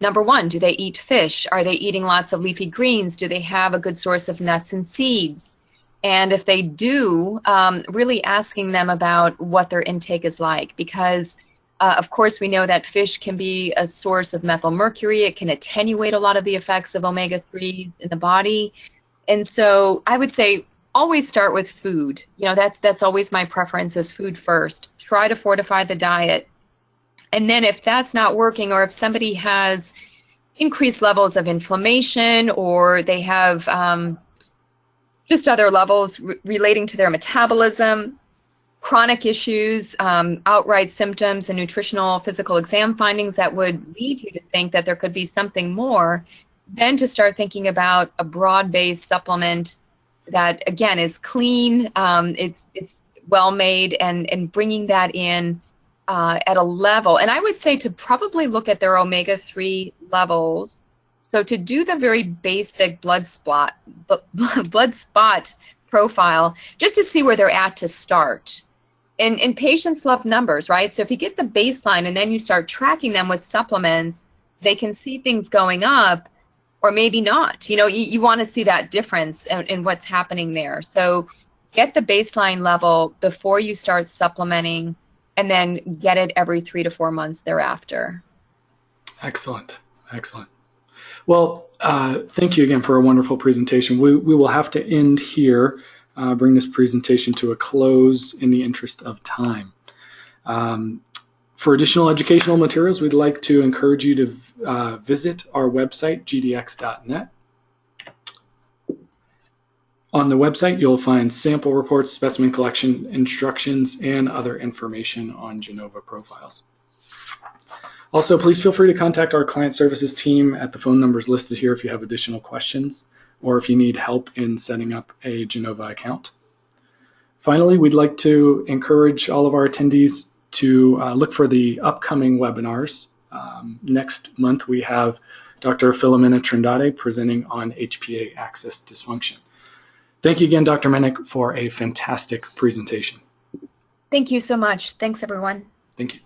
number one, do they eat fish? Are they eating lots of leafy greens? Do they have a good source of nuts and seeds? And if they do, really asking them about what their intake is like, because of course we know that fish can be a source of methylmercury. It can attenuate a lot of the effects of omega-3s in the body. And so I would say always start with food. You know, that's always my preference, is food first. Try to fortify the diet. And then if that's not working, or if somebody has increased levels of inflammation, or they have just other levels relating to their metabolism, chronic issues, outright symptoms, and nutritional physical exam findings that would lead you to think that there could be something more, then to start thinking about a broad-based supplement that, again, is clean, it's well-made, and bringing that in at a level. And I would say to probably look at their omega-3 levels. So to do the very basic blood spot profile, just to see where they're at to start. And patients love numbers, right? So if you get the baseline and then you start tracking them with supplements, they can see things going up. or maybe not. You want to see that difference in what's happening there. So get the baseline level before you start supplementing, and then get it every 3 to 4 months thereafter. Excellent. Excellent. Well, thank you again for a wonderful presentation. We will have to end here, bring this presentation to a close in the interest of time. For additional educational materials, we'd like to encourage you to visit our website, gdx.net. On the website, you'll find sample reports, specimen collection instructions, and other information on Genova profiles. Also, please feel free to contact our client services team at the phone numbers listed here if you have additional questions or if you need help in setting up a Genova account. Finally, we'd like to encourage all of our attendees to look for the upcoming webinars. Next month, we have Dr. Filomena Trindade presenting on HPA axis dysfunction. Thank you again, Dr. Minich, for a fantastic presentation. Thank you so much. Thanks, everyone. Thank you.